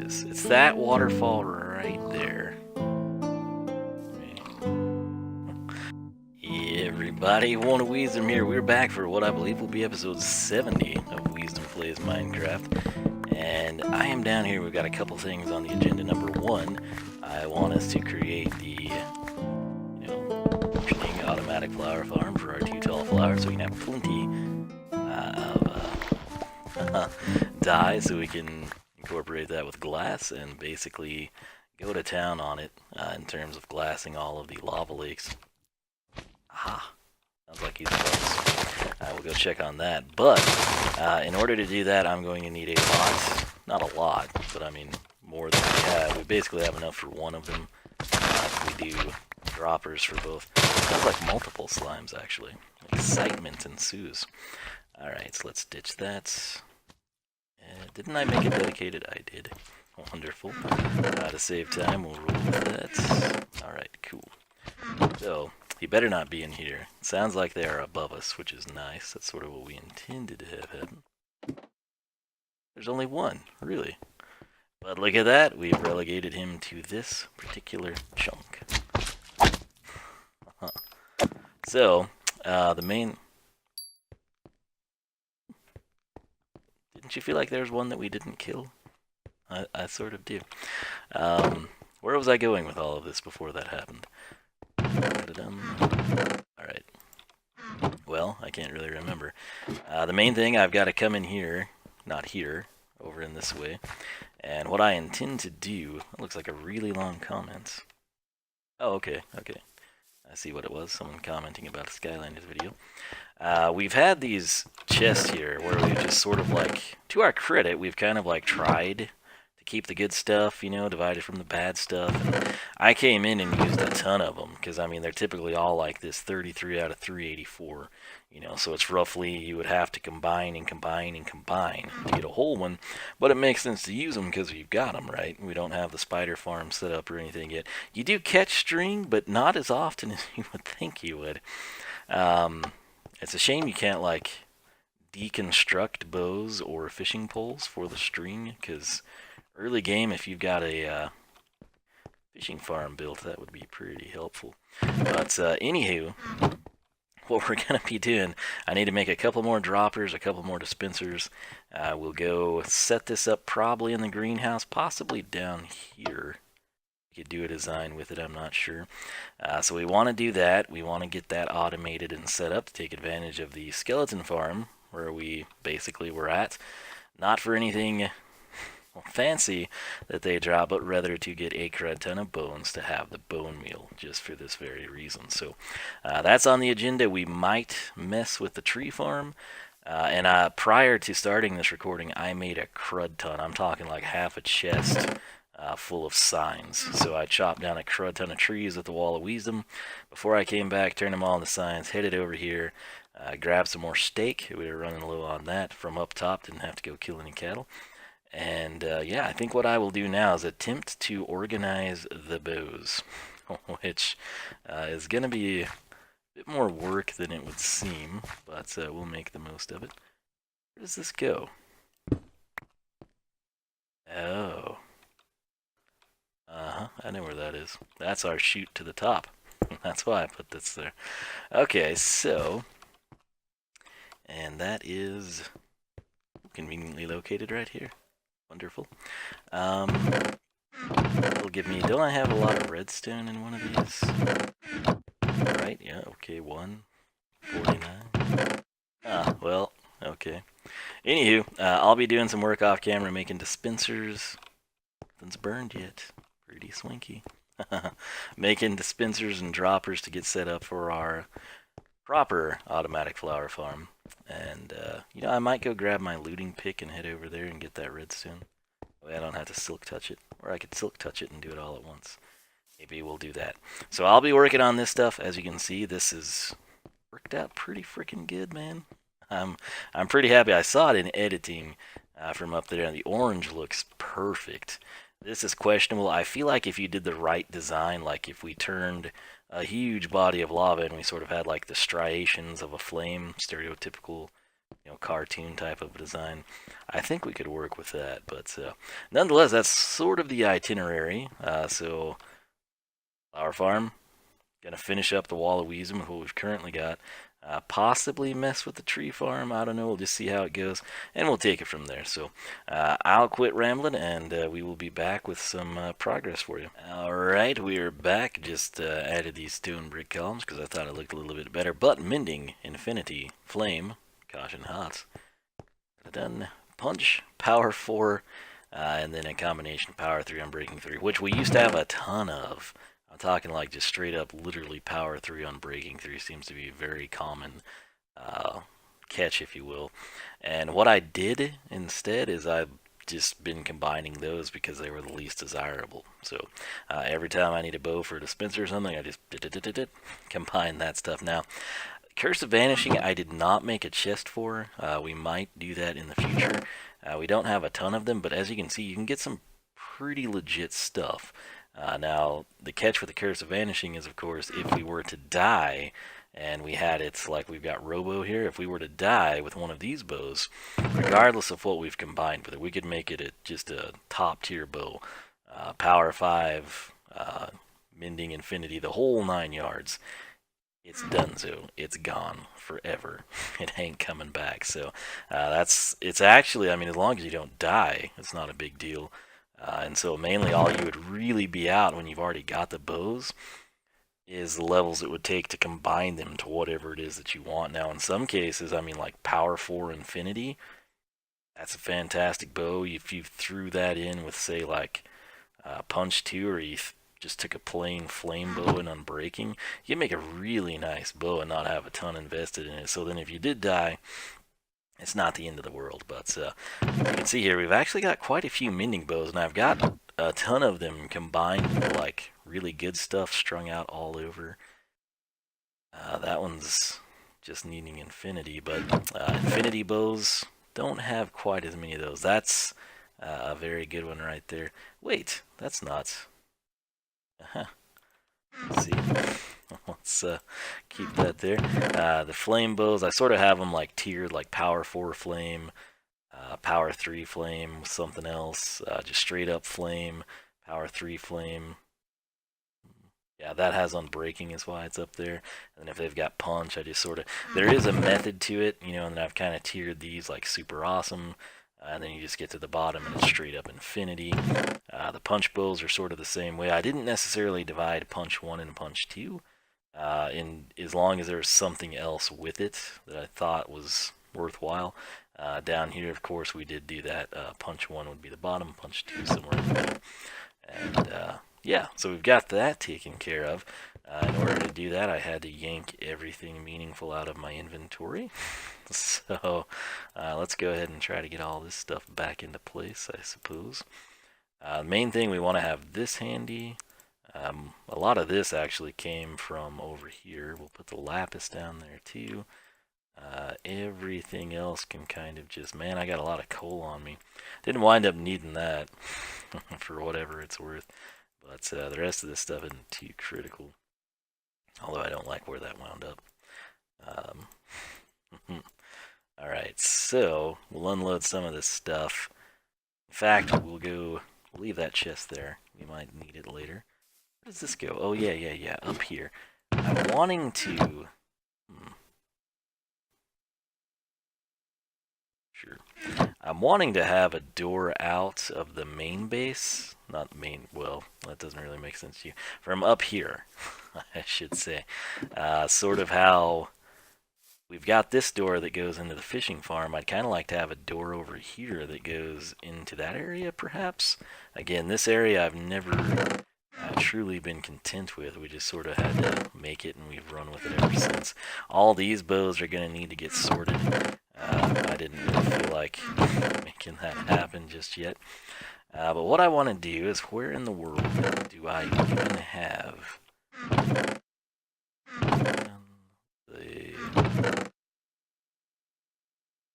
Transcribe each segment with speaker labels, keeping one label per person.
Speaker 1: is. It's that waterfall right there. Hey everybody, One of Wiisdom here. We're back for what I believe will be episode 70 of Wiisdom Plays Minecraft. And I am down here. We've got a couple things on the agenda. Number one, I want us to create the, functioning automatic flower farm for our 2 tall flowers, so we can have plenty of dye, so we can incorporate that with glass and basically go to town on it in terms of glassing all of the lava lakes. Aha, sounds like he's close. We'll go check on that. But in order to do that, I'm going to need a lot. Not a lot, but I mean more than we have. We basically have enough for one of them. We do droppers for both. Sounds like multiple slimes, actually. Excitement ensues. Alright, so let's ditch that. Didn't I make it dedicated? I did. Wonderful. To save time, we'll roll with that. Alright, cool. So, he better not be in here. It sounds like they are above us, which is nice. That's sort of what we intended to have happen. There's only one, really. But look at that, we've relegated him to this particular chunk. So, the main... Didn't you feel like there's one that we didn't kill? I sort of do. Where was I going with all of this before that happened? Alright. Well, I can't really remember. The main thing, I've got to come in here, not here, over in this way. And what I intend to do, it looks like a really long comment. Oh, okay. I see what it was, someone commenting about a Skylanders video. We've had these chests here where we've just sort of like, to our credit, we've kind of like tried to keep the good stuff, divided from the bad stuff. And I came in and used a ton of them, because I mean, they're typically all like this 33 out of 384, so it's roughly, you would have to combine and combine and combine to get a whole one, but it makes sense to use them because you've got them, right? We don't have the spider farm set up or anything yet. You do catch string, but not as often as you would think you would. It's a shame you can't, like, deconstruct bows or fishing poles for the string, because early game, if you've got a fishing farm built, that would be pretty helpful. But anywho, what we're going to be doing, I need to make a couple more droppers, a couple more dispensers. We'll go set this up probably in the greenhouse, possibly down here. We could do a design with it, I'm not sure. So we want to do that. We want to get that automated and set up to take advantage of the skeleton farm, where we basically were at. Not for anything fancy that they drop, but rather to get a crud ton of bones to have the bone meal, just for this very reason. So that's on the agenda. We might mess with the tree farm. And prior to starting this recording, I made a crud ton. I'm talking like half a chest full of signs. So I chopped down a crud ton of trees at the Wall of Wiisdom. Before I came back, turned them all into signs, headed over here, grabbed some more steak. We were running low on that from up top, didn't have to go kill any cattle. And yeah, I think what I will do now is attempt to organize the bows, which is going to be a bit more work than it would seem, but we'll make the most of it. Where does this go? Oh. I know where that is. That's our chute to the top. That's why I put this there. Okay, so... And that is conveniently located right here. Wonderful. It'll give me... Don't I have a lot of redstone in one of these? Right, yeah, okay, 149. Well, okay. Anywho, I'll be doing some work off camera making dispensers. Nothing's burned yet. Pretty swanky. Making dispensers and droppers to get set up for our proper automatic flower farm. And, I might go grab my looting pick and head over there and get that redstone. That way I don't have to silk touch it. Or I could silk touch it and do it all at once. Maybe we'll do that. So I'll be working on this stuff. As you can see, this is worked out pretty freaking good, man. I'm pretty happy. I saw it in editing from up there, and the orange looks perfect. This is questionable. I feel like if you did the right design, like if we turned a huge body of lava and we sort of had like the striations of a flame, stereotypical cartoon type of design. I think we could work with that, but nonetheless, that's sort of the itinerary. So, our farm, gonna finish up the wall of Wiisdom with what we've currently got. Possibly mess with the tree farm. I don't know. We'll just see how it goes, and we'll take it from there. So I'll quit rambling, and we will be back with some progress for you. All right, we're back. Just added these stone brick columns because I thought it looked a little bit better. But mending, infinity, flame, caution, hot. Done. Punch, power 4, and then a combination power 3 on breaking 3, which we used to have a ton of. I'm talking like just straight up, literally power 3 on breaking 3 seems to be a very common catch, if you will. And what I did instead is I've just been combining those because they were the least desirable. So every time I need a bow for a dispenser or something, I just combine that stuff. Now, Curse of Vanishing, I did not make a chest for. We might do that in the future. We don't have a ton of them, but as you can see, you can get some pretty legit stuff. Now, the catch with the Curse of Vanishing is, of course, if we were to die, and we had it like we've got Robo here, if we were to die with one of these bows, regardless of what we've combined with it, we could make it just a top-tier bow. Power 5, Mending Infinity, the whole 9 yards. It's done, so it's gone forever. It ain't coming back. So it's actually, I mean, as long as you don't die, it's not a big deal. And so mainly all you would really be out when you've already got the bows is the levels it would take to combine them to whatever it is that you want. Now, in some cases, I mean, like Power 4 Infinity, that's a fantastic bow. If you threw that in with, say, like Punch 2, or you just took a plain flame bow and unbreaking, you can make a really nice bow and not have a ton invested in it. So then if you did die, it's not the end of the world. But you can see here, we've actually got quite a few mending bows, and I've got a ton of them combined for like really good stuff strung out all over. That one's just needing infinity, but infinity bows don't have quite as many of those. That's a very good one right there. Wait, that's not. Let's see. Let's keep that there. The flame bows, I sort of have them like tiered, like Power 4 flame, Power 3 flame, something else, just straight up flame, Power 3 flame. Yeah, that has unbreaking is why it's up there. And if they've got punch, I just sort of, there is a method to it, and then I've kind of tiered these like super awesome. And then you just get to the bottom and it's straight up infinity. The punch bows are sort of the same way. I didn't necessarily divide punch 1 and punch 2, as long as there was something else with it that I thought was worthwhile. Down here, of course, we did do that. Punch 1 would be the bottom, punch 2 somewhere in the middle. And yeah, so we've got that taken care of. In order to do that, I had to yank everything meaningful out of my inventory. So let's go ahead and try to get all this stuff back into place, I suppose. The main thing, we want to have this handy. A lot of this actually came from over here. We'll put the lapis down there too. Everything else can kind of just, man, I got a lot of coal on me. Didn't wind up needing that for whatever it's worth. But the rest of this stuff isn't too critical. Although I don't like where that wound up. Alright, so we'll unload some of this stuff. In fact, we'll leave that chest there. We might need it later. Where does this go? Oh, yeah, up here. I'm wanting to... Sure. I'm wanting to have a door out of the main base. Not main, well, that doesn't really make sense to you. From up here, I should say. Sort of how we've got this door that goes into the fishing farm. I'd kind of like to have a door over here that goes into that area, perhaps. Again, this area I've never truly been content with. We just sort of had to make it, and we've run with it ever since. All these bows are going to need to get sorted. I didn't really feel like making that happen just yet. But what I want to do is, where in the world do I even have the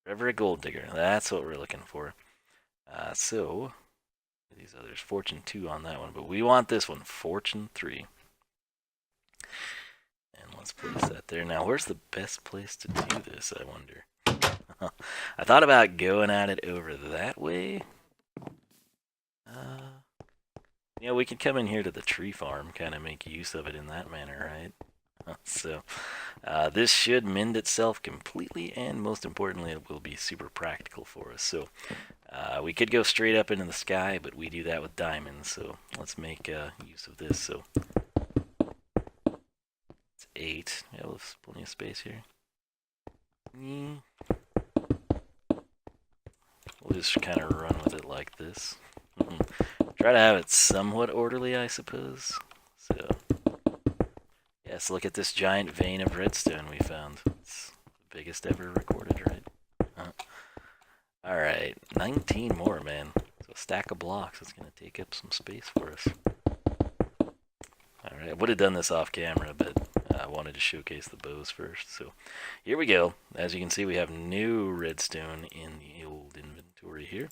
Speaker 1: Forever a Gold Digger? That's what we're looking for. So these others, Fortune 2 on that one, but we want this one, Fortune 3. And let's place that there. Now, where's the best place to do this, I wonder? I thought about going at it over that way. We could come in here to the tree farm, kind of make use of it in that manner, right? So, this should mend itself completely, and most importantly, it will be super practical for us. So, we could go straight up into the sky, but we do that with diamonds, so let's make use of this. So, it's 8. Yeah, there's plenty of space here. We'll just kind of run with it like this. Try to have it somewhat orderly, I suppose. So, yes, look at this giant vein of redstone we found. It's the biggest ever recorded, right? Alright, 19 more, man. So a stack of blocks is going to take up some space for us. Alright, I would have done this off camera, but I wanted to showcase the bows first. So here we go. As you can see, we have new redstone in the old inventory here.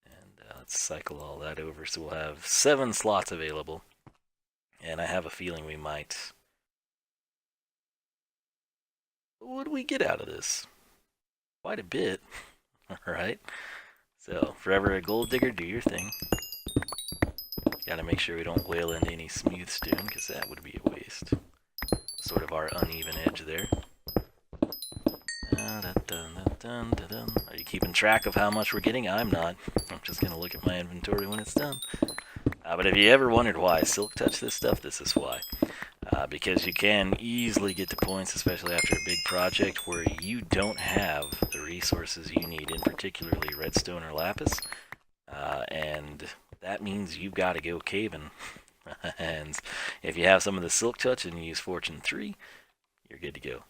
Speaker 1: And let's cycle all that over. So we'll have 7 slots available. And I have a feeling we might... What do we get out of this? Quite a bit. Alright. So, forever a gold digger, do your thing. Gotta make sure we don't whale into any smooth stone, because that would be a waste. Sort of our uneven edge there. Are you keeping track of how much we're getting? I'm not. I'm just gonna look at my inventory when it's done. But if you ever wondered why I silk touch this stuff, this is why. Because you can easily get to points, especially after a big project, where you don't have the resources you need, in particularly redstone or lapis. And that means you've got to go caving. And if you have some of the silk touch and you use fortune 3, you're good to go.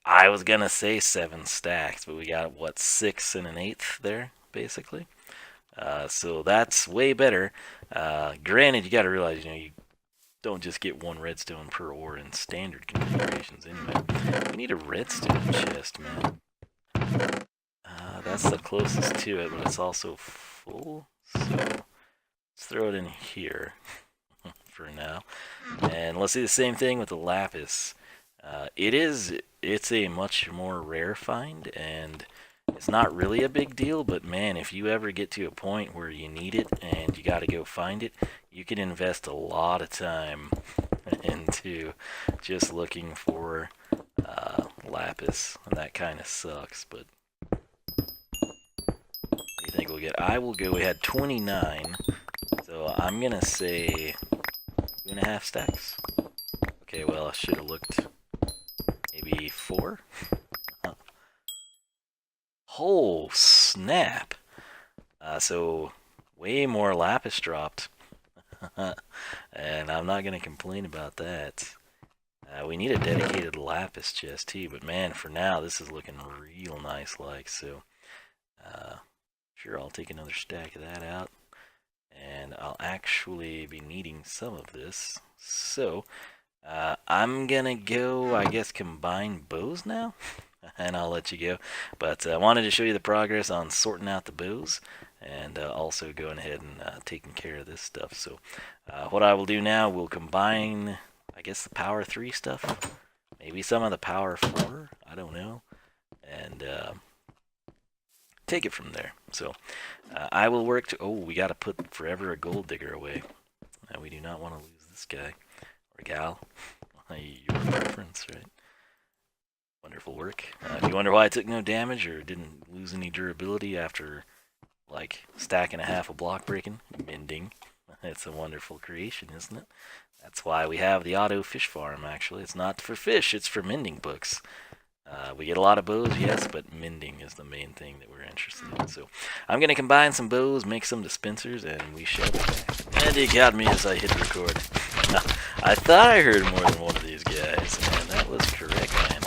Speaker 1: I was going to say 7 stacks, but we got, what, 6 and an 1/8 there, basically. So that's way better. Granted, you got to realize, you don't just get 1 redstone per ore in standard configurations anyway. We need a redstone chest, man. That's the closest to it, but it's also full. So let's throw it in here for now. And let's do the same thing with the lapis. It's a much more rare find, and it's not really a big deal, but man, if you ever get to a point where you need it and you got to go find it, you can invest a lot of time into just looking for lapis, and that kind of sucks. But what do you think we'll get? I will go. We had 29, so I'm gonna say 2.5 stacks. Okay, well I should have looked. Maybe 4. Oh snap! So way more lapis dropped. And I'm not going to complain about that. We need a dedicated lapis chest too, but man, for now this is looking real nice like, so sure, I'll take another stack of that out, and I'll actually be needing some of this, so I'm gonna go, I guess, combine bows now, and I'll let you go, but I wanted to show you the progress on sorting out the bows, and also going ahead and taking care of this stuff. So what I will do now, we'll combine, I guess, the power 3 stuff, maybe some of the power 4, I don't know, and take it from there. So I will work to, we got to put forever a gold digger away. We do not want to lose this guy or gal. Your preference, right? Wonderful work. If you wonder why I took no damage or didn't lose any durability after like stack and a half of block breaking, mending. It's a wonderful creation, isn't it? That's why we have the auto fish farm, actually. It's not for fish, it's for mending books. We get a lot of bows, yes, but mending is the main thing that we're interested in. So I'm going to combine some bows, make some dispensers, and we shall be back. And he got me as I hit record. I thought I heard more than one of these guys, and that was correct, man.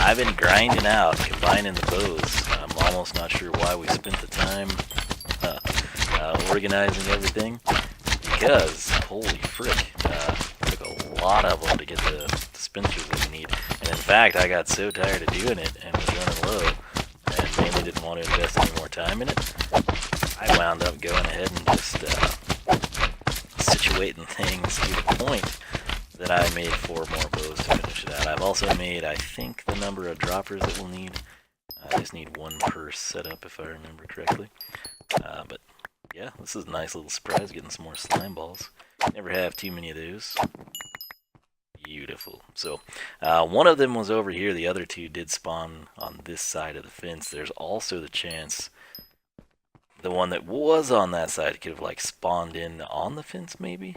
Speaker 1: I've been grinding out, combining the bows. I'm almost not sure why we spent the time organizing everything, because, holy frick, it took a lot of them to get the dispensers that we need. And in fact, I got so tired of doing it and was running low, and mainly didn't want to invest any more time in it, I wound up going ahead and just situating things to the point that I made 4 more bows to finish it out. I've also made, I think, the number of droppers that we'll need. I just need one per setup if I remember correctly. But yeah, this is a nice little surprise, getting some more slime balls. Never have too many of those. Beautiful. So, one of them was over here. The other two did spawn on this side of the fence. There's also the chance the one that was on that side could have, like, spawned in on the fence, maybe?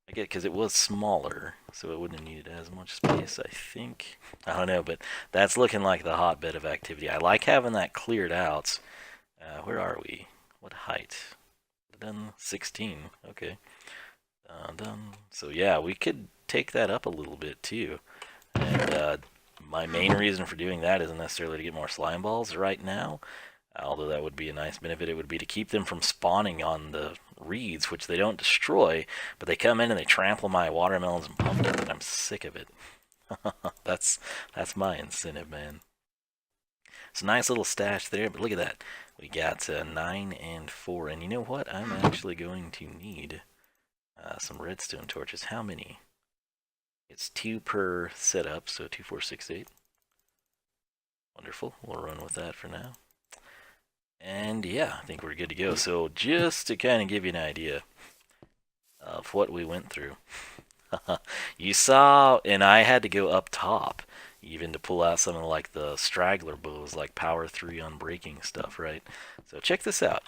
Speaker 1: I get, because it was smaller, so it wouldn't have needed as much space, I think. I don't know, but that's looking like the hotbed of activity. I like having that cleared out. Where are we? What height? Done 16. Okay. Done. So yeah, we could take that up a little bit too. And my main reason for doing that isn't necessarily to get more slime balls right now, although that would be a nice benefit. It would be to keep them from spawning on the reeds, which they don't destroy, but they come in and they trample my watermelons and pumpkins, and I'm sick of it. that's my incentive, man. It's a nice little stash there, but look at that. We got 9 and 4, and you know what? I'm actually going to need some redstone torches. How many? It's 2 per setup, so 2, 4, 6, 8. Wonderful. We'll run with that for now. And yeah, I think we're good to go. So just to kind of give you an idea of what we went through. You saw, and I had to go up top even to pull out some of like the straggler bows, like power 3 unbreaking stuff, right? So check this out.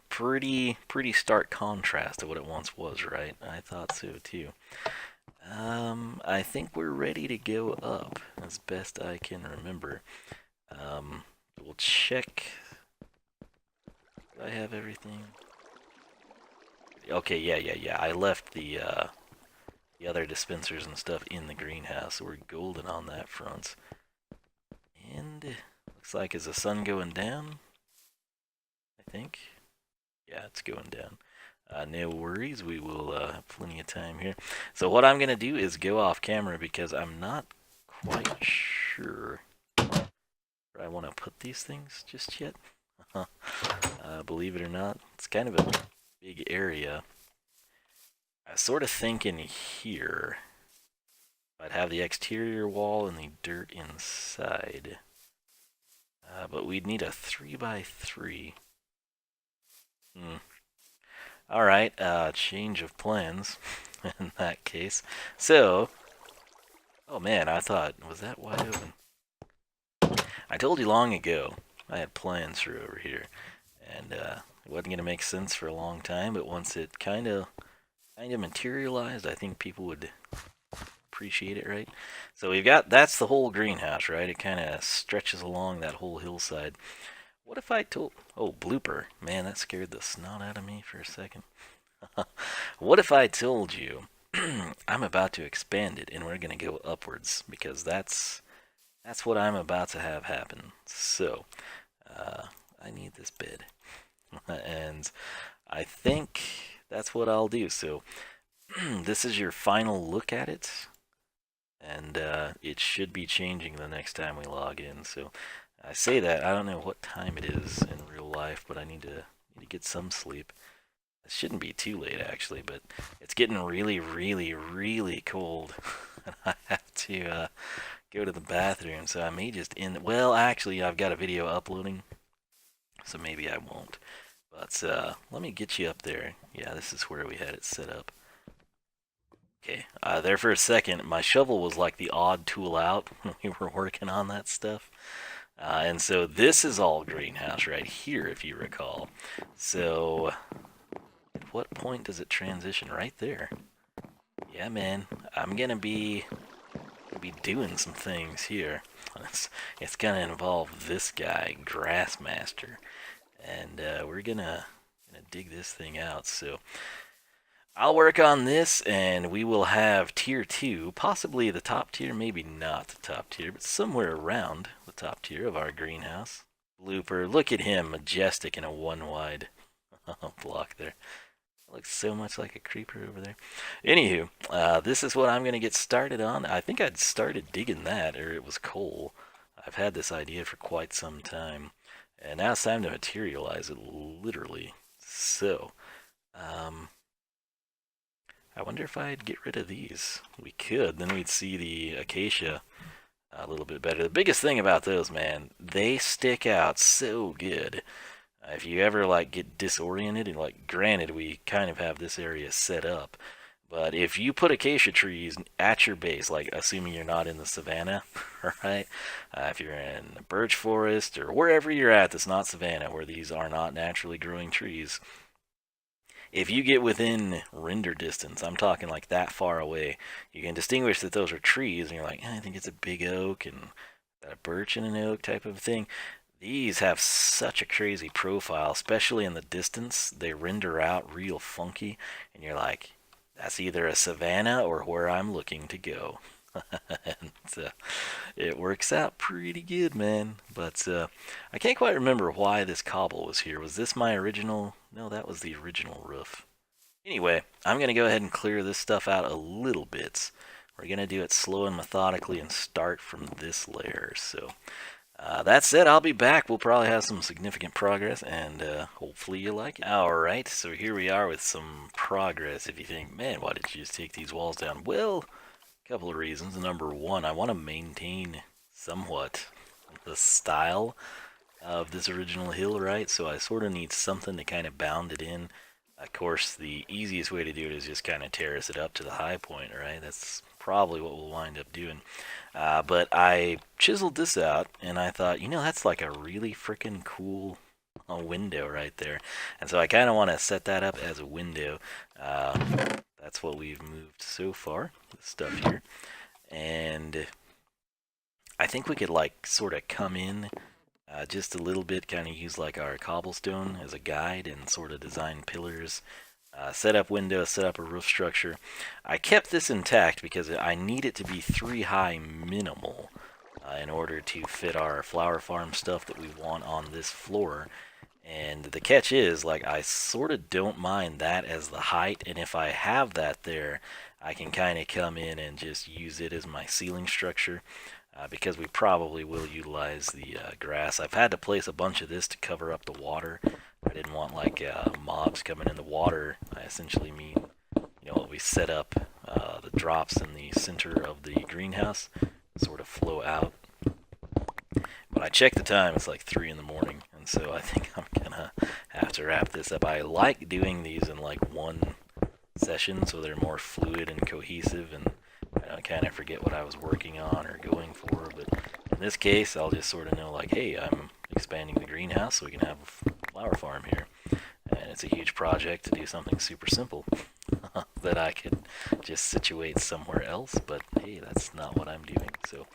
Speaker 1: Pretty stark contrast to what it once was, right? I thought so too. I think we're ready to go up, as best I can remember. We'll check. Do I have everything? Okay, yeah. I left the other dispensers and stuff in the greenhouse, so we're golden on that front. And looks like, is the sun going down? I think. Yeah, it's going down. No worries, we will have plenty of time here. So what I'm going to do is go off camera because I'm not quite sure where I want to put these things just yet. Believe it or not, it's kind of a big area. I was sort of thinking here I'd have the exterior wall and the dirt inside. But we'd need a 3x3. Alright, change of plans in that case. So, oh man, I thought, was that wide open? I told you long ago I had plans for over here, and it wasn't going to make sense for a long time, but once it kind of materialized, I think people would appreciate it, right? So we've got, that's the whole greenhouse, right? It kind of stretches along that whole hillside. What if I told... Oh, blooper. Man, that scared the snot out of me for a second. What if I told you I'm about to expand it and we're going to go upwards? Because that's what I'm about to have happen. So, I need this bed. And I think that's what I'll do. So, this is your final look at it. And it should be changing the next time we log in. So, I say that, I don't know what time it is in real life, but I need to get some sleep. It shouldn't be too late, actually, but it's getting really cold. I have to go to the bathroom, so I may just end... Well, actually, I've got a video uploading, so maybe I won't. But let me get you up there. Yeah, this is where we had it set up. Okay, there for a second, my shovel was like the odd tool out when we were working on that stuff. And so this is all greenhouse right here, if you recall. So, at what point does it transition? Right there. Yeah, man, I'm gonna be doing some things here. It's gonna involve this guy, Grassmaster, and we're gonna dig this thing out. So, I'll work on this, and we will have tier 2, possibly the top tier, maybe not the top tier, but somewhere around the top tier of our greenhouse. Blooper, look at him, majestic in a 1-wide block there. Looks so much like a creeper over there. Anywho, this is what I'm going to get started on. I think I'd started digging that, or it was coal. I've had this idea for quite some time, and now it's time to materialize it, literally. So, I wonder if I'd get rid of these. We could, then we'd see the acacia a little bit better. The biggest thing about those, man, they stick out so good. If you ever like get disoriented, and like granted we kind of have this area set up, but if you put acacia trees at your base, like assuming you're not in the savanna, right? If you're in a birch forest or wherever you're at that's not savanna, where these are not naturally growing trees, if you get within render distance, I'm talking like that far away, you can distinguish that those are trees, and you're like, I think it's a big oak and a birch and an oak type of thing. These have such a crazy profile, especially in the distance. They render out real funky, and you're like, that's either a savanna or where I'm looking to go. And it works out pretty good, man. But I can't quite remember why this cobble was here. Was this my original? No, that was the original roof. Anyway, I'm going to go ahead and clear this stuff out a little bit. We're going to do it slow and methodically and start from this layer. So that said, I'll be back. We'll probably have some significant progress, and hopefully you like it. Alright, so here we are with some progress. If you think, man, why did you just take these walls down? Well, a couple of reasons. Number one, I want to maintain somewhat the style of this original hill, right? So I sort of need something to kind of bound it in. Of course, the easiest way to do it is just kind of terrace it up to the high point, right? That's probably what we'll wind up doing. But I chiseled this out, and I thought, you know, that's like a really freaking cool window right there. And so I kind of want to set that up as a window. That's what we've moved so far, this stuff here. And I think we could like sort of come in just a little bit, kind of use like our cobblestone as a guide and sort of design pillars, set up windows, set up a roof structure. I kept this intact because I need it to be 3 high minimal in order to fit our flower farm stuff that we want on this floor. And the catch is, like, I sort of don't mind that as the height, and if I have that there, I can kind of come in and just use it as my ceiling structure. Because we probably will utilize the grass. I've had to place a bunch of this to cover up the water. I didn't want like mobs coming in the water. I essentially mean, you know, we set up the drops in the center of the greenhouse, sort of flow out. But I checked the time, it's like 3 in the morning, and so I think I'm gonna have to wrap this up. I like doing these in like one session so they're more fluid and cohesive, and I kind of forget what I was working on or going for, but in this case, I'll just sort of know, like, hey, I'm expanding the greenhouse so we can have a flower farm here. And it's a huge project to do something super simple that I could just situate somewhere else, but hey, that's not what I'm doing. So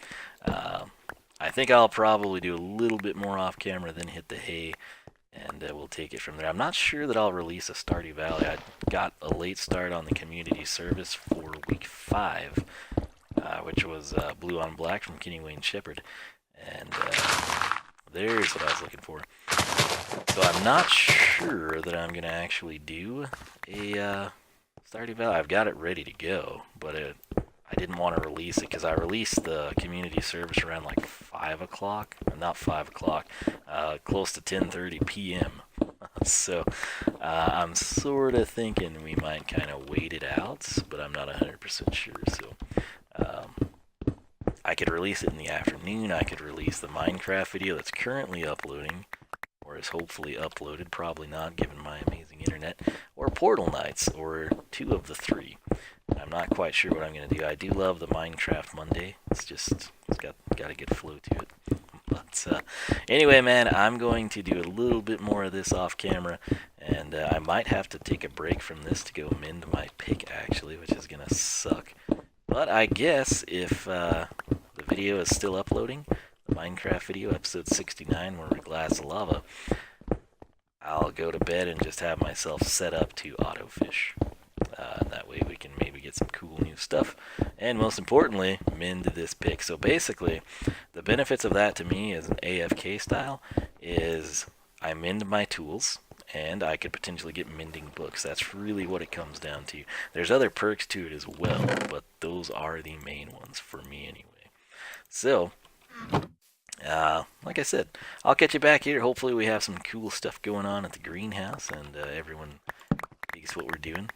Speaker 1: I think I'll probably do a little bit more off camera, then hit the hay, and we'll take it from there. I'm not sure that I'll release a Stardew Valley. I got a late start on the community service for week 5, which was Blue on Black from Kenny Wayne Shepherd, and there's what I was looking for. So I'm not sure that I'm going to actually do a Stardew Valley. I've got it ready to go, but I didn't want to release it because I released the community service around like 5 o'clock. Not 5 o'clock, close to 10:30 p.m. So I'm sort of thinking we might kind of wait it out, but I'm not 100% sure. So I could release it in the afternoon. I could release the Minecraft video that's currently uploading, or is hopefully uploaded, probably not given my amazing internet, or Portal Nights, or 2 of the 3. I'm not quite sure what I'm going to do. I do love the Minecraft Monday. It's got a good flow to it. But anyway, man, I'm going to do a little bit more of this off camera, and I might have to take a break from this to go mend my pick, actually, which is going to suck. But I guess if the video is still uploading, the Minecraft video, episode 69, where we glass lava, I'll go to bed and just have myself set up to autofish. That way we can maybe get some cool new stuff, and most importantly, mend this pick. So basically, the benefits of that to me as an AFK style is I mend my tools, and I could potentially get mending books. That's really what it comes down to. There's other perks to it as well, but those are the main ones for me anyway. So, like I said, I'll catch you back here. Hopefully we have some cool stuff going on at the greenhouse, and everyone digs what we're doing.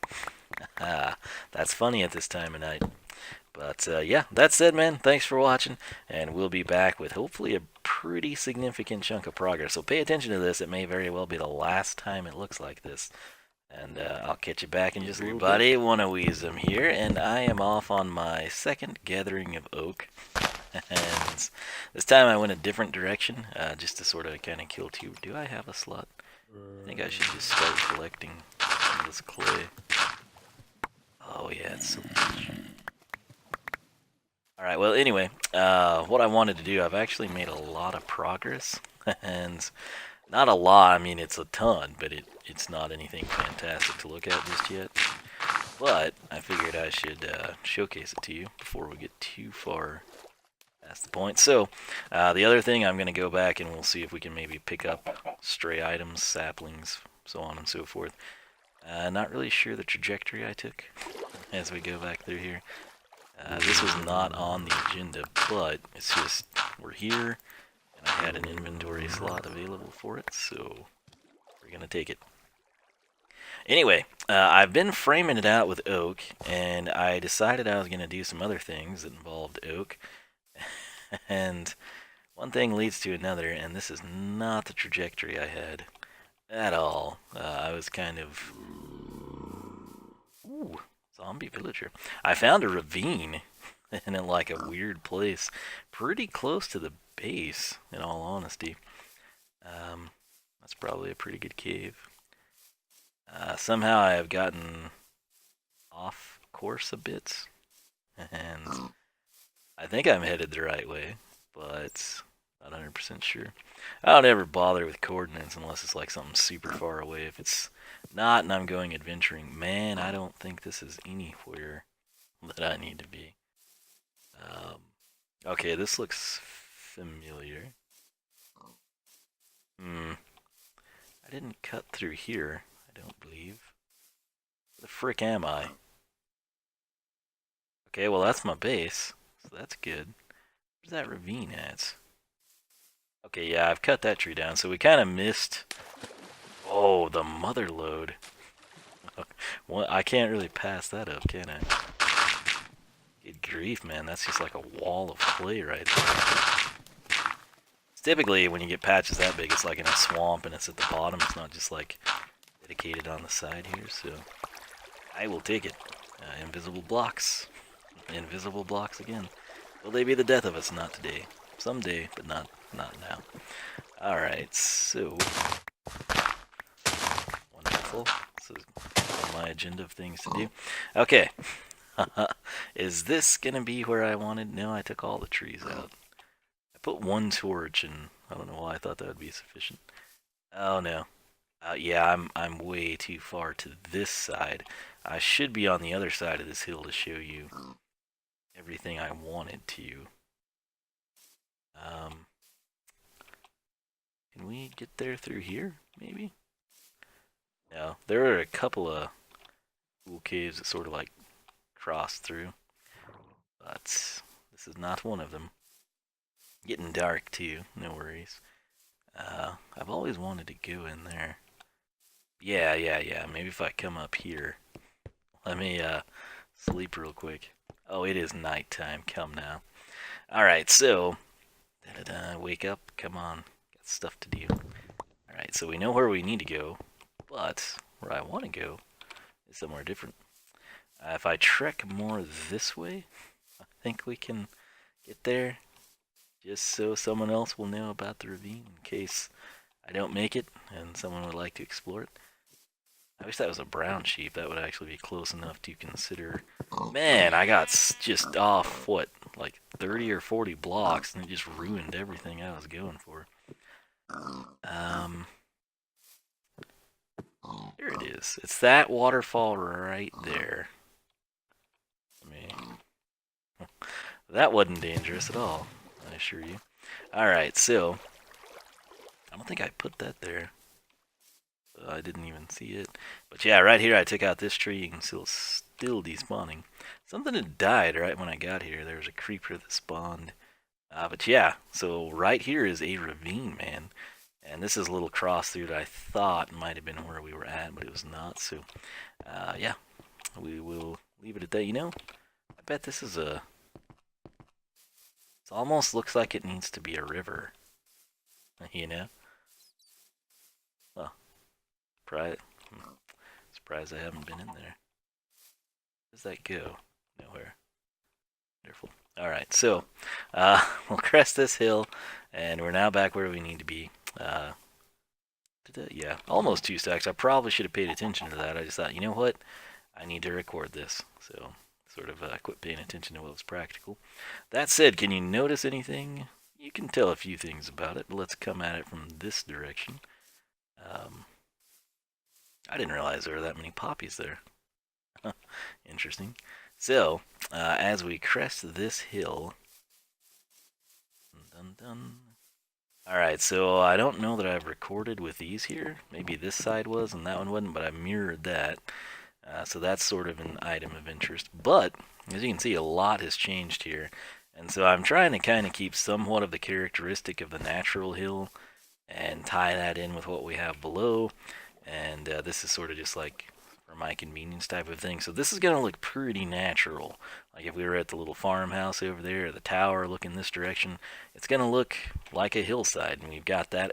Speaker 1: Ah, that's funny at this time of night. But yeah, that said, man, thanks for watching, and we'll be back with hopefully a pretty significant chunk of progress. So pay attention to this. It may very well be the last time it looks like this. And I'll catch you back in just a little bit. Everybody, Wiisdom here, and I am off on my second gathering of oak. And this time I went a different direction, just to sort of kind of kill two. Do I have a slot? I think I should just start collecting this clay. Oh yeah, it's so much. Alright, well anyway, what I wanted to do, I've actually made a lot of progress. And not a lot, I mean it's a ton, but it's not anything fantastic to look at just yet. But I figured I should showcase it to you before we get too far past the point. So, the other thing, I'm going to go back and we'll see if we can maybe pick up stray items, saplings, so on and so forth. Not really sure the trajectory I took as we go back through here. This was not on the agenda, but it's just, we're here, and I had an inventory slot available for it, so we're going to take it. Anyway, I've been framing it out with oak, and I decided I was going to do some other things that involved oak. And one thing leads to another, and this is not the trajectory I had at all. I was kind of... Ooh, zombie villager. I found a ravine in like a weird place, pretty close to the base, in all honesty. That's probably a pretty good cave. Somehow I have gotten off course a bit, and I think I'm headed the right way, but not 100% sure. I don't ever bother with coordinates unless it's like something super far away. If it's not and I'm going adventuring, man, I don't think this is anywhere that I need to be. Okay, this looks familiar. I didn't cut through here, I don't believe. Where the frick am I? Okay, well that's my base, so that's good. Where's that ravine at? Okay, yeah, I've cut that tree down, so we kind of missed... Oh, the mother lode. Well, I can't really pass that up, can I? Good grief, man, that's just like a wall of clay right there. Typically, when you get patches that big, it's like in a swamp and it's at the bottom. It's not just like dedicated on the side here, so I will take it. Invisible blocks. Invisible blocks again. Will they be the death of us? Not today. Someday, but not now. Alright, so... Wonderful. This is on my agenda of things to do. Okay. Is this gonna be where I wanted? No, I took all the trees out. I put one torch, and I don't know why I thought that would be sufficient. Oh no. Yeah, I'm way too far to this side. I should be on the other side of this hill to show you everything I wanted to. Can we get there through here, maybe? No, there are a couple of cool caves that sort of like cross through, but this is not one of them. Getting dark too, no worries. I've always wanted to go in there. Yeah, maybe if I come up here. Let me sleep real quick. Oh, it is nighttime, come now. Alright, so, wake up, come on, got stuff to do. Alright, so we know where we need to go, but where I want to go is somewhere different. If I trek more this way, I think we can get there, just so someone else will know about the ravine in case I don't make it and someone would like to explore it. I wish that was a brown sheep. That would actually be close enough to consider. Man, I got just off, what, like 30 or 40 blocks, and it just ruined everything I was going for. Here it is. It's that waterfall right there. That wasn't dangerous at all, I assure you. Alright, so... I don't think I put that there. I didn't even see it. But yeah, right here I took out this tree. You can still despawning. Something had died right when I got here. There was a creeper that spawned. But yeah, so right here is a ravine, man. And this is a little cross through that I thought might have been where we were at, but it was not. So, yeah. we will leave it at that. You know, I bet this is a... It almost looks like it needs to be a river. You know? Oh, surprised I haven't been in there. Where does that go? Nowhere. Wonderful. Alright, so we'll crest this hill, and we're now back where we need to be. Yeah, almost 2 stacks. I probably should have paid attention to that. I just thought, you know what? I need to record this. So, sort of quit paying attention to what was practical. That said, can you notice anything? You can tell a few things about it, but let's come at it from this direction. I didn't realize there were that many poppies there. Interesting. So, as we crest this hill... Dun, dun, dun. Alright, so I don't know that I've recorded with these here. Maybe this side was and that one wasn't, but I mirrored that. So that's sort of an item of interest. But, as you can see, a lot has changed here. And so I'm trying to kind of keep somewhat of the characteristic of the natural hill and tie that in with what we have below. And this is sort of just like for my convenience type of thing. So this is going to look pretty natural. Like if we were at the little farmhouse over there, or the tower looking this direction, it's going to look like a hillside. And we've got that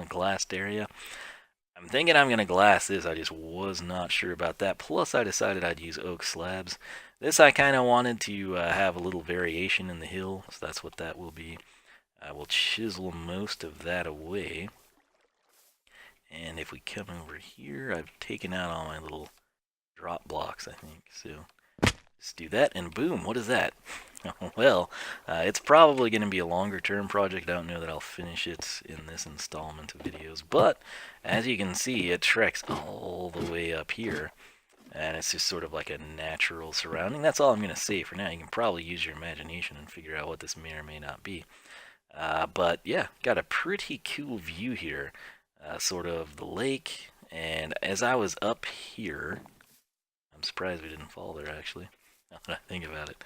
Speaker 1: glassed area. I'm thinking I'm going to glass this. I just was not sure about that. Plus, I decided I'd use oak slabs. This I kind of wanted to have a little variation in the hill, so that's what that will be. I will chisel most of that away. And if we come over here, I've taken out all my little drop blocks, I think. So just do that, and boom, what is that? Well, it's probably going to be a longer term project. I don't know that I'll finish it in this installment of videos, but as you can see, it treks all the way up here, and it's just sort of like a natural surrounding. That's all I'm going to say for now. You can probably use your imagination and figure out what this may or may not be. But yeah, got a pretty cool view here, sort of the lake, and as I was up here, I'm surprised we didn't fall there actually, now that I think about it.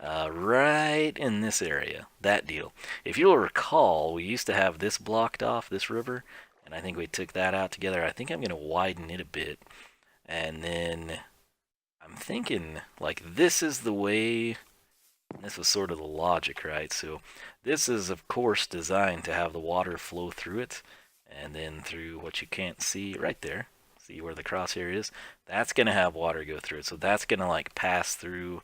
Speaker 1: Right in this area, that deal. If you'll recall, we used to have this blocked off, this river, and I think we took that out together. I think I'm going to widen it a bit, and then I'm thinking, like, this is the way, this was sort of the logic, right? So this is, of course, designed to have the water flow through it, and then through what you can't see right there. See where the crosshair is? That's going to have water go through it, so that's going to, like, pass through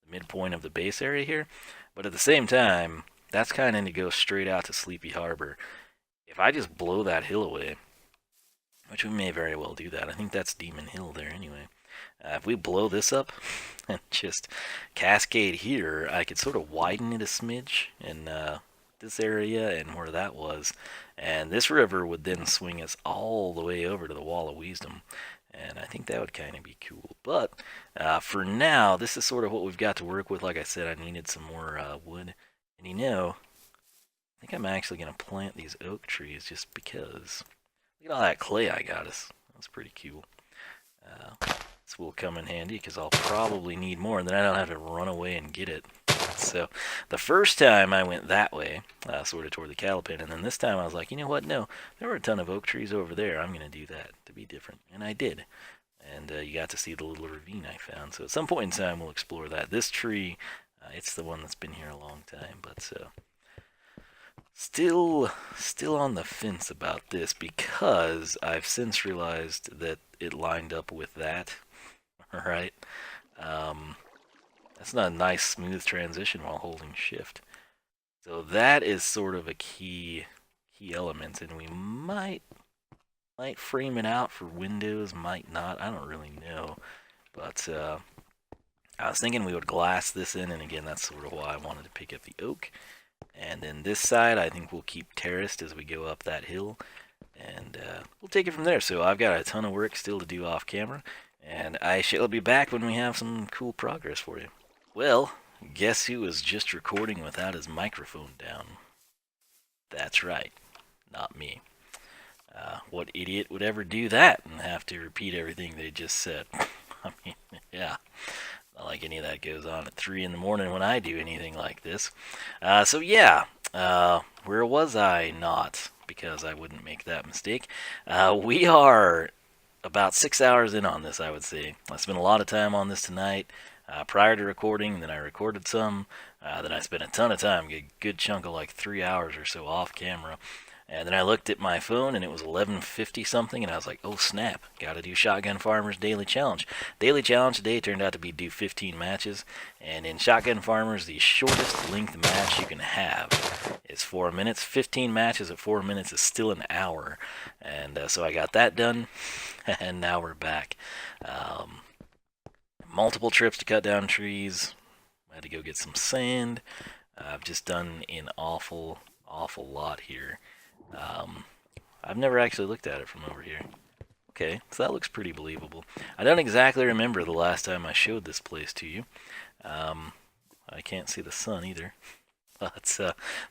Speaker 1: midpoint of the base area here, but at the same time, that's kind of to go straight out to Sleepy Harbor. If I just blow that hill away, which we may very well do that, I think that's Demon Hill there anyway. If we blow this up and just cascade here, I could sort of widen it a smidge in this area and where that was, and this river would then swing us all the way over to the Wall of Wiisdom. And I think that would kind of be cool. But for now, this is sort of what we've got to work with. Like I said, I needed some more wood. And you know, I think I'm actually going to plant these oak trees just because. Look at all that clay I got us. That's pretty cool. This will come in handy because I'll probably need more. And then I don't have to run away and get it. So the first time I went that way, sort of toward the cattle pen, and then this time I was like, you know what, no, there were a ton of oak trees over there, I'm going to do that to be different, and I did, and you got to see the little ravine I found, so at some point in time we'll explore that. This tree, it's the one that's been here a long time, but still on the fence about this, because I've since realized that it lined up with that, alright, that's not a nice smooth transition while holding shift. So that is sort of a key element, and we might frame it out for windows, might not, I don't really know. But I was thinking we would glass this in, and again, that's sort of why I wanted to pick up the oak. And then this side, I think we'll keep terraced as we go up that hill, and we'll take it from there. So I've got a ton of work still to do off camera, and I shall be back when we have some cool progress for you. Well, guess who was just recording without his microphone down? That's right, not me. What idiot would ever do that and have to repeat everything they just said? I mean, yeah, not like any of that goes on at 3 in the morning when I do anything like this. So yeah, where was I not? Because I wouldn't make that mistake. We are about 6 hours in on this, I would say. I spent a lot of time on this tonight prior to recording, and then I recorded some. Then I spent a ton of time, a good chunk of like 3 hours or so off camera. And then I looked at my phone and it was 11:50 something, and I was like, oh snap, gotta do Shotgun Farmers Daily Challenge. Daily Challenge today turned out to be do 15 matches, and in Shotgun Farmers, the shortest length match you can have is 4 minutes. 15 matches at 4 minutes is still an hour, and so I got that done, and now we're back. Multiple trips to cut down trees. I had to go get some sand. I've just done an awful lot here. I've never actually looked at it from over here. Okay, so that looks pretty believable. I don't exactly remember the last time I showed this place to you. I can't see the sun either. But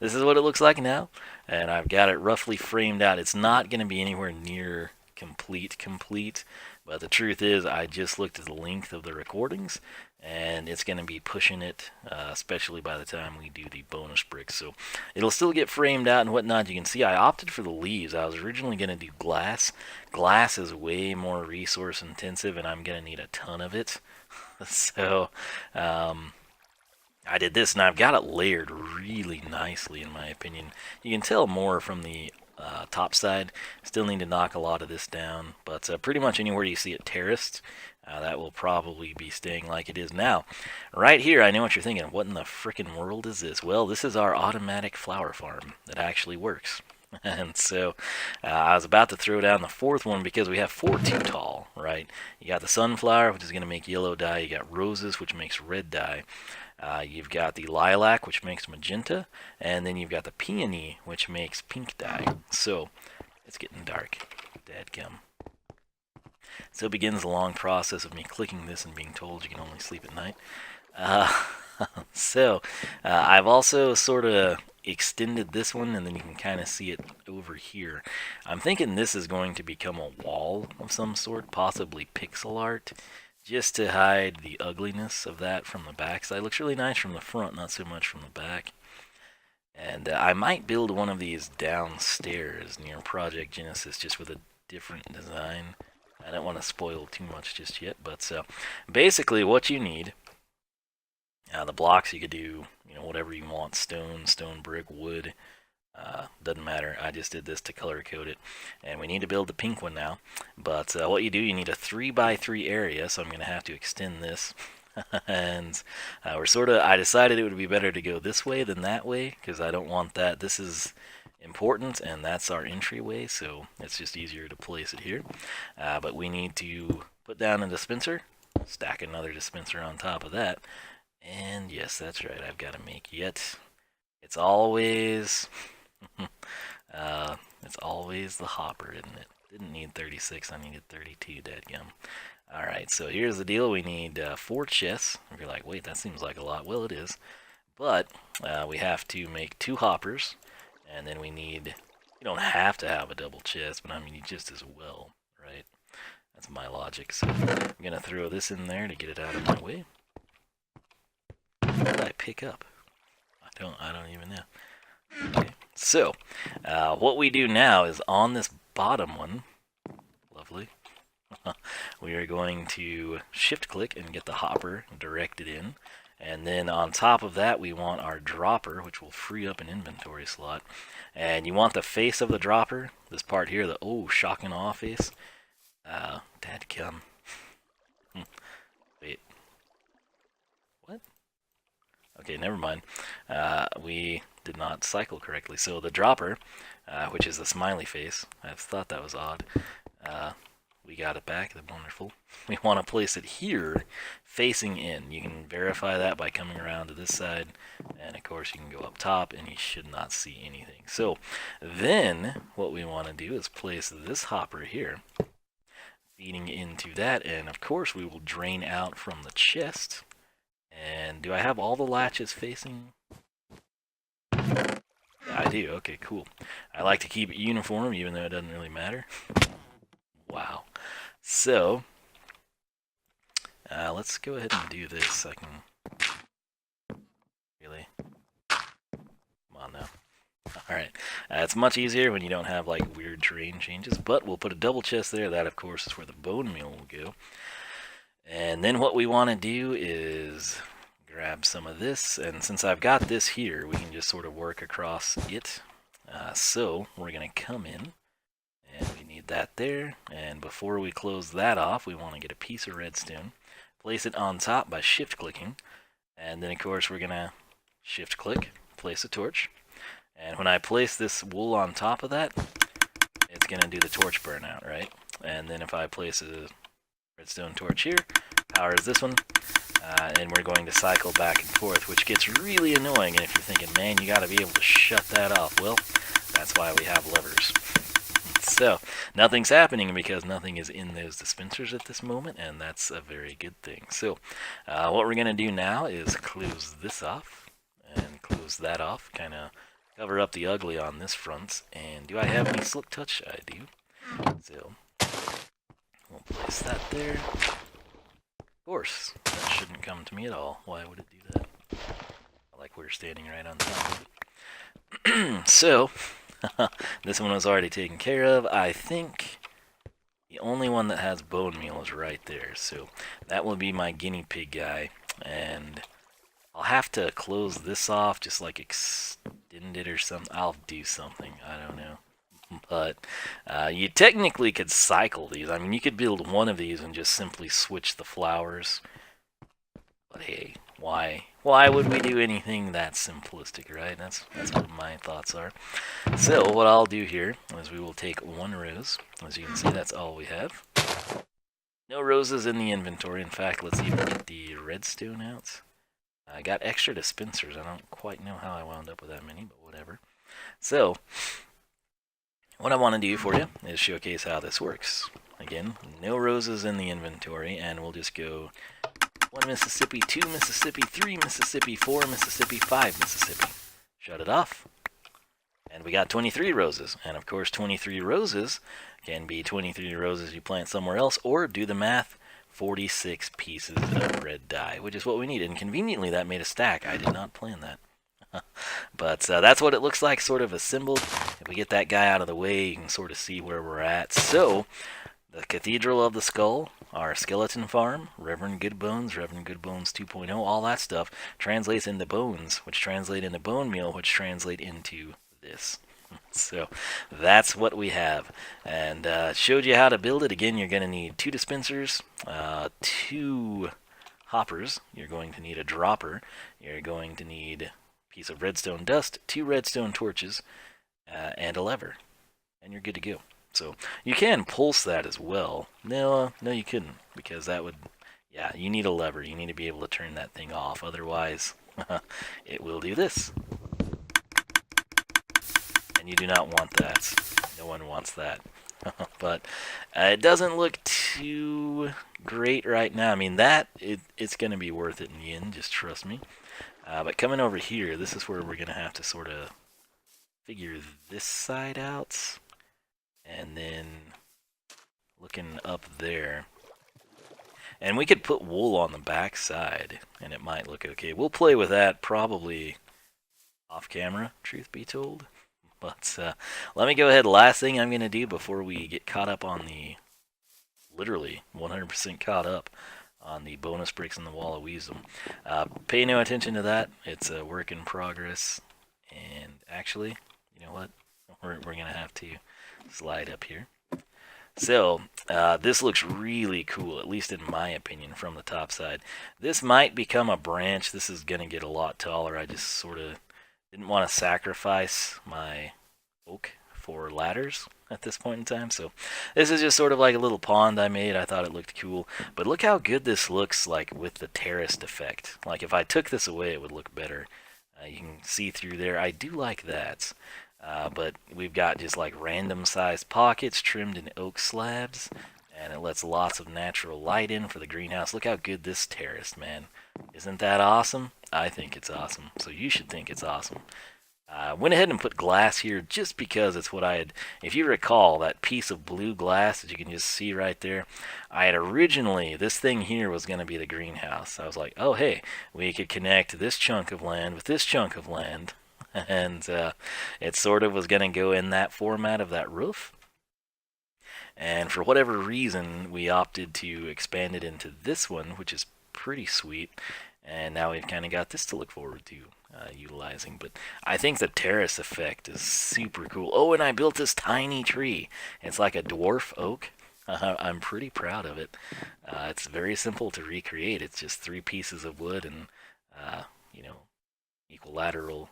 Speaker 1: this is what it looks like now, and I've got it roughly framed out. It's not going to be anywhere near complete, but the truth is I just looked at the length of the recordings, and it's going to be pushing it, especially by the time we do the bonus bricks. So it'll still get framed out and whatnot. You can see I opted for the leaves. I was originally going to do glass. Glass is way more resource intensive, and I'm going to need a ton of it. So I did this, and I've got it layered really nicely, in my opinion. You can tell more from the top side. Still need to knock a lot of this down, but pretty much anywhere you see it terraced, that will probably be staying like it is now. Right here, I know what you're thinking. What in the frickin' world is this? Well, this is our automatic flower farm that actually works. And so I was about to throw down the fourth one because we have 4 too tall, right? You got the sunflower, which is going to make yellow dye. You got roses, which makes red dye. You've got the lilac, which makes magenta, and then you've got the peony, which makes pink dye. So it's getting dark. Dadgum. So begins the long process of me clicking this and being told you can only sleep at night. I've also sort of extended this one, and then you can kind of see it over here. I'm thinking this is going to become a wall of some sort, possibly pixel art, just to hide the ugliness of that from the back side. It looks really nice from the front, not so much from the back. And I might build one of these downstairs near Project Genesis, just with a different design. I don't want to spoil too much just yet, but basically what you need, the blocks you could do, whatever you want, stone brick, wood, doesn't matter. I just did this to color code it, and we need to build the pink one now. But what you do, you need a 3x3 area, so I'm going to have to extend this. And I decided it would be better to go this way than that way, because I don't want that. This is important, and that's our entryway, so it's just easier to place it here. But we need to put down a dispenser, stack another dispenser on top of that, and yes, that's right, I've got to make yet. It's always it's always the hopper, isn't it? Didn't need 36, I needed 32, dadgum. Alright, so here's the deal. We need 4 chests. If you're like, wait, that seems like a lot. Well, it is. But we have to make 2 hoppers, and then we need, you don't have to have a double chest, but I mean, you just as well, right? That's my logic. So I'm going to throw this in there to get it out of my way. What did I pick up? I don't even know. Okay. So, what we do now is on this bottom one, lovely, we are going to shift click and get the hopper directed in. And then on top of that, we want our dropper, which will free up an inventory slot. And you want the face of the dropper, this part here, the shocking awe face. Dadgum. Wait. What? Okay, never mind. We did not cycle correctly. So the dropper, which is the smiley face, I thought that was odd. We got it back. That's wonderful. We want to place it here, facing in. You can verify that by coming around to this side, and of course you can go up top, and you should not see anything. So then what we want to do is place this hopper here, feeding into that, and of course we will drain out from the chest. And do I have all the latches facing? Yeah, I do. Okay, cool. I like to keep it uniform, even though it doesn't really matter. Wow. So, let's go ahead and do this. I can... Really? Come on now. Alright, it's much easier when you don't have like weird terrain changes, but we'll put a double chest there. That, of course, is where the bone meal will go. And then what we want to do is grab some of this, and since I've got this here, we can just sort of work across it. So we're going to come in, and we need that there. And before we close that off, we want to get a piece of redstone, place it on top by shift-clicking, and then, of course, we're going to shift-click, place a torch. And when I place this wool on top of that, it's going to do the torch burnout, right? And then if I place a redstone torch here, powers this one, and we're going to cycle back and forth, which gets really annoying. And if you're thinking, man, you got to be able to shut that off, well, that's why we have levers. So nothing's happening because nothing is in those dispensers at this moment, and that's a very good thing. So what we're going to do now is close this off and close that off, kind of cover up the ugly on this front. And do I have any slip touch? I do. So we'll place that there. Of course, that shouldn't come to me at all. Why would it do that? Like we're standing right on top of it. So, this one was already taken care of. I think the only one that has bone meal is right there. So, that will be my guinea pig guy. And I'll have to close this off, just like extend it or something. I'll do something. I don't know. But you technically could cycle these. I mean, you could build one of these and just simply switch the flowers. But hey, why would we do anything that simplistic, right? That's what my thoughts are. So what I'll do here is we will take one rose. As you can see, that's all we have. No roses in the inventory. In fact, let's even get the redstone out. I got extra dispensers. I don't quite know how I wound up with that many, but whatever. So what I want to do for you is showcase how this works. Again, no roses in the inventory, and we'll just go 1 Mississippi, 2 Mississippi, 3 Mississippi, 4 Mississippi, 5 Mississippi. Shut it off. And we got 23 roses. And of course, 23 roses can be 23 roses you plant somewhere else, or do the math, 46 pieces of red dye, which is what we need. And conveniently, that made a stack. I did not plan that. But that's what it looks like, sort of assembled. If we get that guy out of the way, you can sort of see where we're at. So, the Cathedral of the Skull, our skeleton farm, Reverend Goodbones, Reverend Goodbones 2.0, all that stuff translates into bones, which translate into bone meal, which translate into this. So that's what we have, and showed you how to build it. Again, you're going to need 2 dispensers, 2 hoppers, you're going to need a dropper, you're going to need piece of redstone dust, 2 redstone torches, and a lever, and you're good to go. So you can pulse that as well. No, you couldn't, because that would, yeah, you need a lever. You need to be able to turn that thing off. Otherwise, it will do this. And you do not want that. No one wants that. But it doesn't look too great right now. I mean, it's going to be worth it in the end, just trust me. But coming over here, this is where we're going to have to sort of figure this side out. And then looking up there. And we could put wool on the back side, and it might look okay. We'll play with that probably off camera, truth be told. But let me go ahead. Last thing I'm going to do before we get caught up on the, literally 100% caught up on the bonus bricks in the Wall of Wiisdom. Pay no attention to that. It's a work in progress. And actually, you know what? We're going to have to slide up here. So, this looks really cool, at least in my opinion, from the top side. This might become a branch. This is going to get a lot taller. I just sort of didn't want to sacrifice my oak for ladders at this point in time. So this is just sort of like a little pond I made. I thought it looked cool. But look how good this looks like with the terraced effect. Like if I took this away, it would look better. You can see through there. I do like that. But we've got just like random sized pockets trimmed in oak slabs. And it lets lots of natural light in for the greenhouse. Look how good this terraced, man. Isn't that awesome? I think it's awesome. So you should think it's awesome. Went ahead and put glass here just because it's what I had. If you recall, that piece of blue glass that you can just see right there, I had originally, this thing here was going to be the greenhouse. I was like, oh hey, we could connect this chunk of land with this chunk of land. and it sort of was going to go in that format of that roof. And for whatever reason, we opted to expand it into this one, which is pretty sweet. And now we've kind of got this to look forward to utilizing. But I think the terrace effect is super cool. Oh, and I built this tiny tree. It's like a dwarf oak. I'm pretty proud of it. It's very simple to recreate. It's just 3 pieces of wood and, equilateral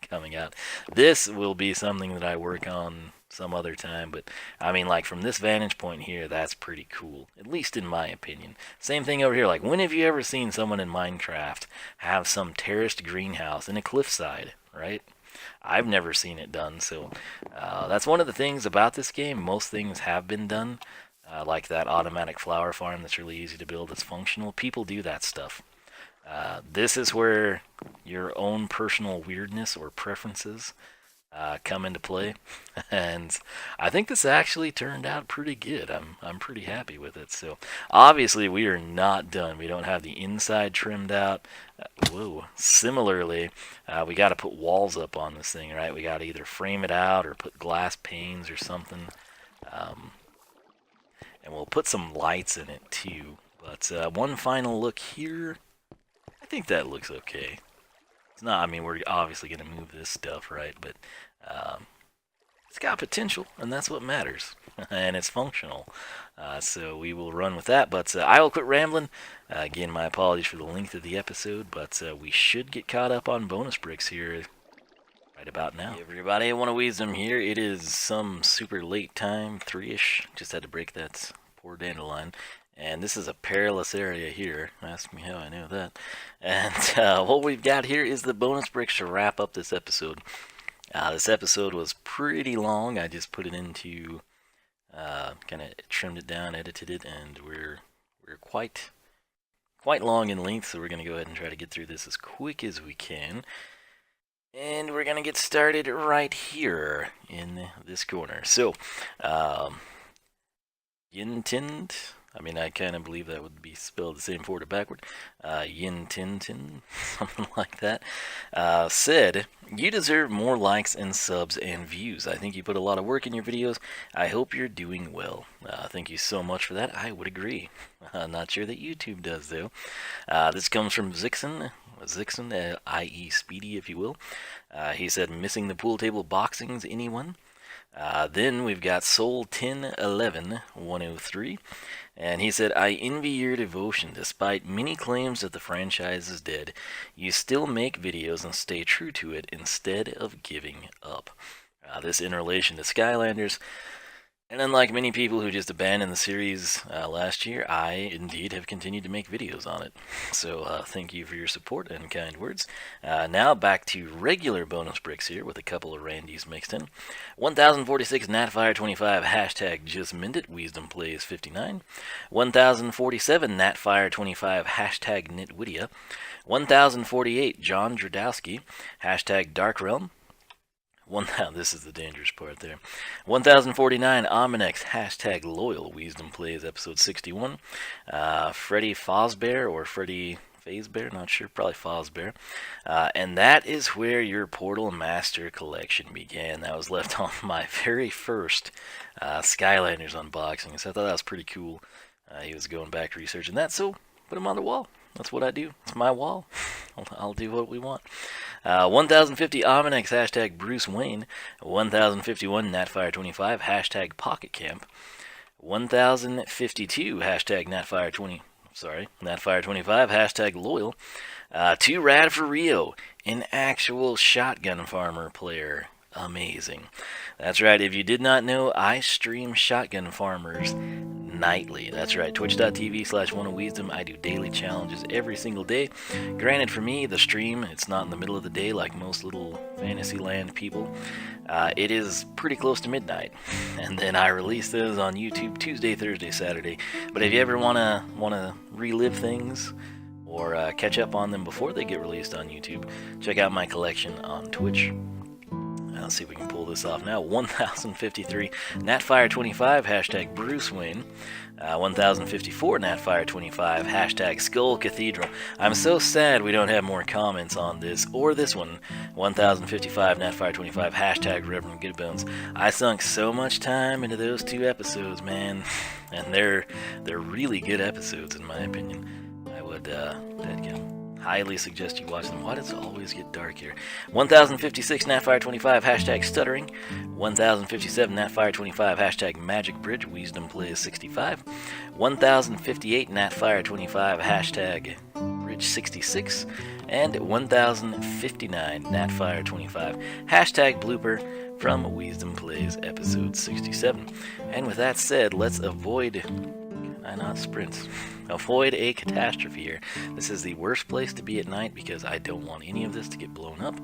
Speaker 1: coming out. This will be something that I work on some other time, but I mean, like, from this vantage point here, that's pretty cool, at least in my opinion. Same thing over here. Like, when have you ever seen someone in Minecraft have some terraced greenhouse in a cliffside, right? I've never seen it done, so that's one of the things about this game. Most things have been done, like that automatic flower farm that's really easy to build, that's functional. People do that stuff. This is where your own personal weirdness or preferences come into play, and I think this actually turned out pretty good. I'm pretty happy with it. So obviously we are not done. We don't have the inside trimmed out. Whoa. Similarly, we got to put walls up on this thing, right? We got to either frame it out or put glass panes or something, and we'll put some lights in it too. But one final look here. I think that looks okay. It's not, I mean, we're obviously going to move this stuff, right? But it's got potential, and that's what matters. And it's functional. So we will run with that. But I will quit rambling. Again, my apologies for the length of the episode, but we should get caught up on bonus bricks here right about now. Hey everybody, I want to Wiisdom here. It is some super late time, 3-ish. Just had to break that poor dandelion. And this is a perilous area here. Ask me how I know that. And what we've got here is the bonus bricks to wrap up this episode. This episode was pretty long. I just put it into, kind of trimmed it down, edited it, and we're quite long in length. So we're going to go ahead and try to get through this as quick as we can. And we're going to get started right here in this corner. So, Yintend. I mean, I kind of believe that would be spelled the same forward or backward. Yin Tin Tin, something like that. Said, you deserve more likes and subs and views. I think you put a lot of work in your videos. I hope you're doing well. Thank you so much for that. I would agree. Not sure that YouTube does, though. This comes from Zixon, i.e. Speedy, if you will. He said, missing the pool table boxings, anyone? Then we've got Soul 1011 103, and he said, I envy your devotion. Despite many claims that the franchise is dead, you still make videos and stay true to it instead of giving up. This in relation to Skylanders. And unlike many people who just abandoned the series last year, I indeed have continued to make videos on it. So thank you for your support and kind words. Now back to regular bonus bricks here with a couple of Randys mixed in. 1046 Natfire25 hashtag just minted Wiisdom plays 59. 1047 Natfire25 hashtag Nitwidia. 1048 John Dradowski hashtag Dark Realm. This is the dangerous part there. 1049 Ominex hashtag loyal Wiisdom plays episode 61. Freddy Fosbear or Freddy Fazebear, not sure, probably Fosbear. And that is where your Portal Master collection began. That was left on my very first Skylanders unboxing, so I thought that was pretty cool. He was going back researching that, so put him on the wall. That's what I do. It's my wall. I'll do what we want. 1050 Ominex hashtag Bruce Wayne. 1051 Natfire25 hashtag Pocket Camp. 1052 hashtag Natfire25 hashtag loyal. Too rad for Rio, an actual shotgun farmer player. Amazing. That's right, if you did not know, I stream Shotgun Farmers nightly. That's right, twitch.tv/oneofwiisdom. I do daily challenges every single day. Granted, for me, the stream, it's not in the middle of the day like most little Fantasyland people. It is pretty close to midnight. And then I release those on YouTube Tuesday, Thursday, Saturday. But if you ever want to relive things or catch up on them before they get released on YouTube, check out my collection on Twitch. Let's see if we can pull this off now. 1053 Natfire25, hashtag Bruce Wayne. 1054 Natfire25, hashtag Skull Cathedral. I'm so sad we don't have more comments on this or this one. 1055 Natfire25, hashtag Reverend Goodbones. I sunk so much time into those 2 episodes, man, and they're really good episodes in my opinion. I would highly suggest you watch them. Why does it always get dark here? 1056 Natfire25, hashtag Stuttering. 1057 Natfire25, hashtag Magic Bridge. Wiisdom Plays 65. 1058 Natfire25, hashtag Bridge 66. And 1059 Natfire25, hashtag Blooper from Wiisdom Plays episode 67. And with that said, let's avoid... not sprint. Avoid a catastrophe here. This is the worst place to be at night because I don't want any of this to get blown up.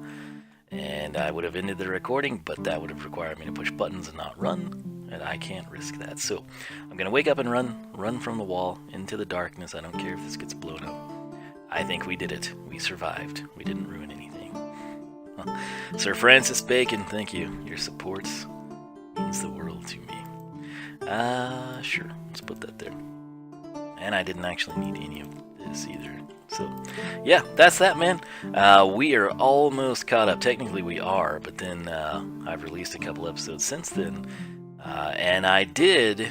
Speaker 1: And I would have ended the recording, but that would have required me to push buttons and not run. And I can't risk that. So I'm going to wake up and run from the wall into the darkness. I don't care if this gets blown up. I think we did it. We survived. We didn't ruin anything. Sir Francis Bacon, thank you. Your support means the world to me. Sure. Let's put that there. And I didn't actually need any of this either. So, yeah, that's that, man. We are almost caught up. Technically, we are, but then I've released a couple episodes since then. And I did,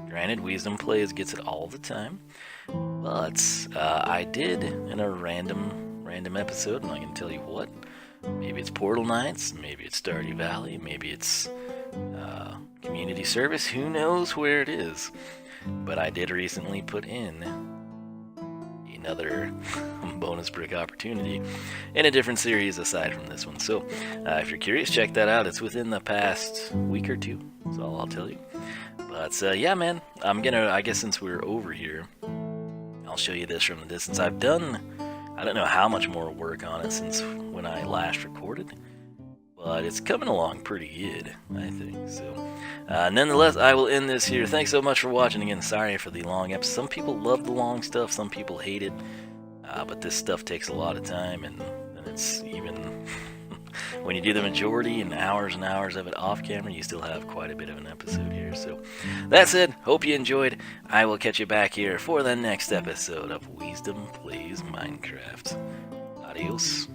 Speaker 1: granted, Wiisdom Plays gets it all the time, but I did in a random episode, and I can tell you what. Maybe it's Portal Knights, maybe it's Stardew Valley, maybe it's community service, who knows where it is. But I did recently put in another bonus brick opportunity in a different series aside from this one. So if you're curious, check that out. It's within the past week or 2. That's all I'll tell you. But yeah, man, I guess since we're over here, I'll show you this from the distance. I've done, I don't know how much more work on it since when I last recorded, but it's coming along pretty good, I think. So nonetheless, I will end this here. Thanks so much for watching. Again, sorry for the long episode. Some people love the long stuff, some people hate it, but this stuff takes a lot of time, and it's even when you do the majority and hours of it off camera, you still have quite a bit of an episode here. So that's it. Hope you enjoyed. I will catch you back here for the next episode of Wiisdom Plays Minecraft. Adios.